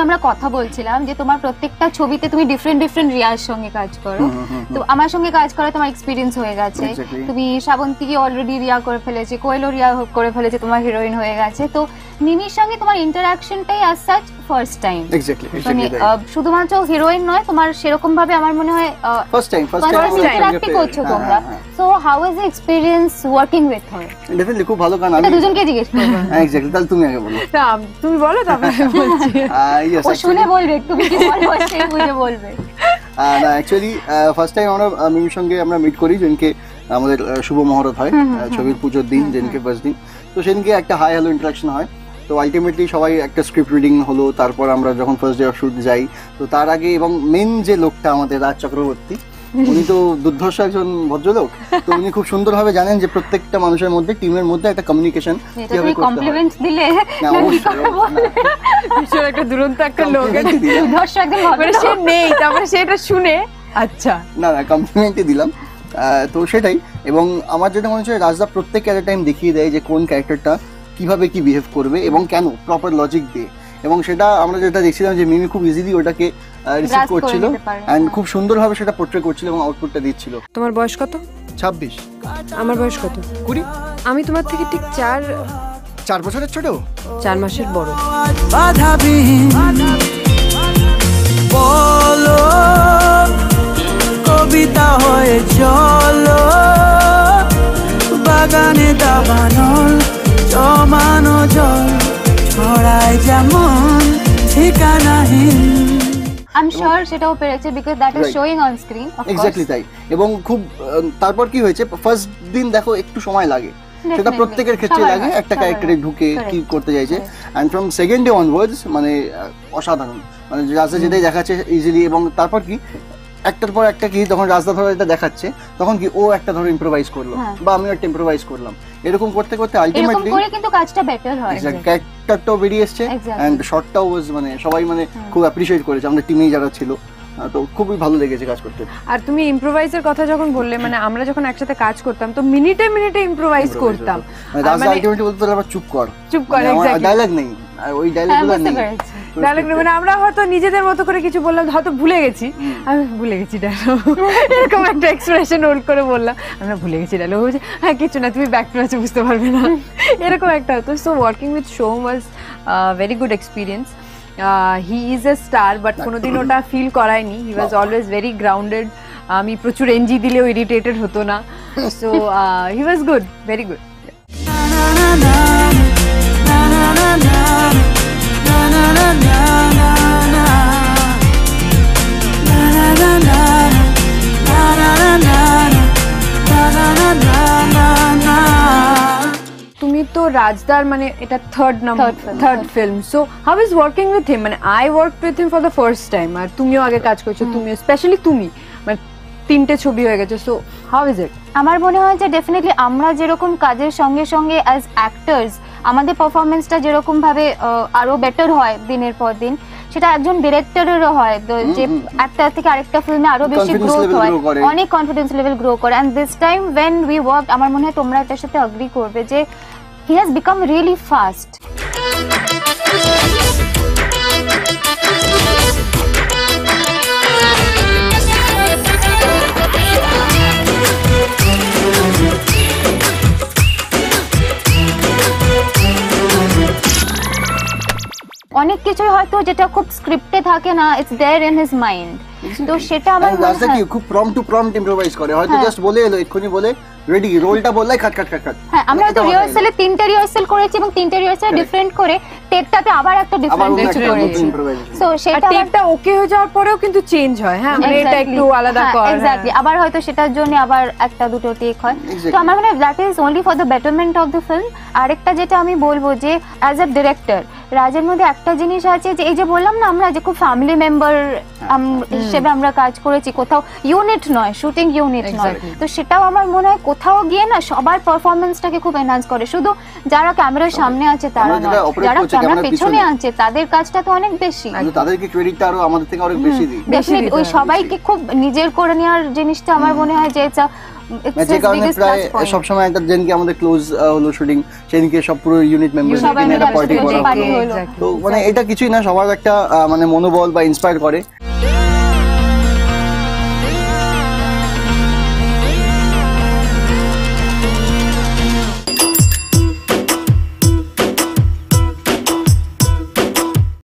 আমরা কথা বলছিলাম যে তোমার প্রত্যেকটা ছবিতে তুমি ডিফারেন্ট রিয়ার সঙ্গে কাজ করো, তো আমার সঙ্গে কাজ করা তোমার এক্সপিরিয়েন্স হয়ে গেছে। তুমি শ্রাবন্তী অলরেডি রিয়া করে ফেলেছে, কোয়েলও রিয়া করে ফেলেছে, তোমার হিরোইন হয়ে গেছে। তো মিমির সঙ্গে তোমার ইন্টারঅ্যাকশনটাই অ্যাজ সাচ ফার্স্ট টাইম। মানে শুধুমাত্র হিরোইন নয়, তোমার সেরকম ভাবে আমার মনে হয় ফার্স্ট টাইম ইন্টারঅ্যাক্ট করছো তোমরা। So how is the experience working with her? Definitely খুব ভালো, কারণ আমি দুজনকে জিজ্ঞেস করব। এক্স্যাক্টলি, তাহলে তুমি আগে বলো। তুমি বলো, তারপরে বলছি। ও শুনে বলবে, তুমি কি বলবো সে বুঝে বলবে। না অ্যাকচুয়ালি ফার্স্ট টাইম আমরা মিমির সঙ্গে আমরা মিট করি যেদিনকে আমাদের শুভ মহরত হয়, ছবির পুজোর দিন, যেদিনকে ফার্স্ট দিন। তো সেদিনকে একটা হাই হ্যালো ইন্টারাকশন হয়। তো আলটিমেটলি সবাই একটা স্ক্রিপ্ট রিডিং হলো, তারপর আমরা যখন ফার্স্ট ডে অফ শুট যাই, তো তার আগে এবং মেন যে লোকটা আমাদের রাজ চক্রবর্তী, উনি তো দুর্ধর্ষ একজন ভদ্রলোক। তো উনি খুব সুন্দরভাবে জানেন যে প্রত্যেকটা মানুষের মধ্যে, টিমের মধ্যে একটা কমিউনিকেশন কিভাবে করতে হয়। কমপ্লিমেন্ট দিলে না অবশ্যই ভীষণ একটা দুরন্ত একটা লোক, দুর্ধর্ষ একদম হবে, সে নেই, তারপরে সেটা শুনে আচ্ছা না কমপ্লিমেন্টই দিলাম। তো সেটাই। এবং আমার যেটা মনে হচ্ছে রাজদা প্রত্যেক এট এ টাইম দেখিয়ে দেয় যে কোন ক্যারেক্টারটা কিভাবে কি বিহেভ করবে এবং কেন, প্রপার লজিক দিয়ে। এবং সেটা আমরা যেটা দেখছিলাম যে মিমি খুব ইজিলি ওটাকে রিসিভ করছিল এন্ড খুব সুন্দরভাবে সেটা পোর্ট্রে করছিল এবং আউটপুটটা দিচ্ছিল। তোমার বয়স কত? 26। আমার বয়স কত? 20। আমি তোমার থেকে ঠিক 4 বছরের ছোট, 4 মাসের বড়। বলো কবিতা হয়ে চলো, বাগানে দাবানল জমানো জল ছড়ায় যেমন ঠিকানাহীন। I'm sure সেটাও পেরেছে because that is showing on screen, of course. Exactly তাই। এবং খুব তারপর কি হয়েছে, ফার্স্ট দিন দেখো একটু সময় লাগে, সেটা প্রত্যেকের ক্ষেত্রে লাগে, একটা ক্যারেক্টারে ঢুকে কি করতে চাইছে। And from second day onwards মানে অসাধারণ, মানে রাজদা যেটাই দেখাচ্ছে ইজিলি। এবং তারপর কি একটার পর একটা কি, যখন রাজদা ধরো এটা দেখাচ্ছে, তখন কি ও একটা ধরো ইম্প্রোভাইজ করলো বা আমিও একটা ইম্প্রোভাইজ করলাম, এরকম করতে করতে আলটিমেটলি কিন্তু কাজটা বেটার হয়। ক্যারেক্টারটাও বেরিয়ে এসছে এন্ড শটটাও মানে সবাই মানে খুব অ্যাপ্রিশিয়েট করেছে, আমাদের টিমেই যারা ছিল। তো খুবই ভালো লেগেছে কাজ করতে। আর তুমি ইম্প্রোভাইজের কথা যখন বললে, মানে আমরা যখন একসাথে কাজ করতাম তো মিনিটে মিনিটে ইম্প্রোভাইজ করতাম। রাজদা আলটিমেটলি বলতো আবার চুপ কর, এক্স্যাক্টলি, ডায়লগ নেই, ওই ডায়লগগুলো নেই, ডায়লগ নেই। মানে আমরা হয়তো নিজেদের মতো করে কিছু বললাম, হয়তো ভুলে গেছি, আমি ভুলে গেছি ডায়লগ, এরকম একটা এক্সপ্রেশন হোল্ড করে বললাম, আমরা ভুলে গেছি ডায়লগ, বলছে হ্যাঁ কিছু না, তুমি ব্যাক টু আছে বুঝতে পারবে না, এরকম একটা হতো। So working with Som was very good experience. He is a star, but কোনোদিন ওটা ফিল করায়নি। He was always very grounded. আমি প্রচুর এনজি দিলেও ইরিটেটেড হতো না। So he was good, very good. তুমি তো রাজদার মানে এটা third film, so how is working with him? মানে I worked with him for the first time, আর তুমিও আগে কাজ করছো, তুমিও স্পেশালি তুমি মানে 3টে ছবি হয়ে গেছে, সো হাউ ইজ ইট? আমার মনে হয় যে ডেফিনেটলি আমরা যেরকম কাজের সঙ্গে সঙ্গে অ্যাজ অ্যাক্টার্স আমাদের পারফরমেন্সটা যেরকম ভাবে আরো বেটার হয় দিনের পর দিন, সেটা একজন ডিরেক্টরেরও হয়, যে একটা থেকে আরেকটা ফিল্মে আরো বেশি গ্রোথ হয়, অনেক কনফিডেন্স লেভেল গ্রো করে। And this time when we worked, আমার মনে হয় তোমরা এটার সাথে এগ্রি করবে যে he has become really fast. অনেক কিছুই হয়তো যেটা খুব স্ক্রিপ্টে থাকে না, it's there in his mind. তো সেটা আমার রাজদা কি খুব প্রম্পট টু প্রম্পট ইম্প্রোভাইজ করে, হয়তো জাস্ট বলে এলো, এক্ষুনি বলে রেডি, রোলটা বললাই কাট কাট কাট কাট। হ্যাঁ, আমরা তো রিহার্সালে 3টে রিহার্সাল করেছি এবং 3টে রিহার্সাল ডিফারেন্ট করে টেকটাতে আবার একটা ডিফারেন্ট কিছু করেছি। সো সেটা টেকটা ওকে হয়ে যাওয়ার পরেও কিন্তু চেঞ্জ হয়। হ্যাঁ, মানে এটা একটু আলাদা কর। এক্স্যাক্টলি, আবার হয়তো সেটার জন্য আবার একটা দুটো টেক হয়। তো আমার মনে হয় that is only for the betterment of the film. আরেকটা যেটা আমি বলবো যে অ্যাজ আ ডিরেক্টর রাজের মধ্যে একটা জিনিস আছে যে এই যে বললাম না আমরা যে খুব ফ্যামিলি মেম্বার হিসেবে আমরা কাজ করেছি, কোথাও ইউনিট নয়, শুটিং ইউনিট নয়। তো সেটাও আমার মনে হয় কোথাও গিয়ে না সবার পারফরমেন্সটাকে খুব এনহান্স করে, শুধু যারা ক্যামেরার সামনে আছে তারা নয়, যারা ক্যামেরার পেছনে আছে তাদের কাজটা তো অনেক বেশি, তাদেরকে ক্রেডিটটা আরো আমাদের থেকে অনেক বেশি দিই। ডেফিনেটলি ওই সবাইকে খুব নিজের করে নেওয়ার জিনিসটা আমার মনে হয় যে It's যে his কারণে biggest প্রায় plus point. সবসময় একটা যেদিনকে আমাদের ক্লোজ হলো শুটিং সেদিনকে সব পুরো ইউনিট মেম্বার সবাই মিলে একটা পার্টি একসাথে করা party হলো। হলো। তো মানে এটা কিছুই না, সবার একটা মানে মনোবল বা ইন্সপায়ার করে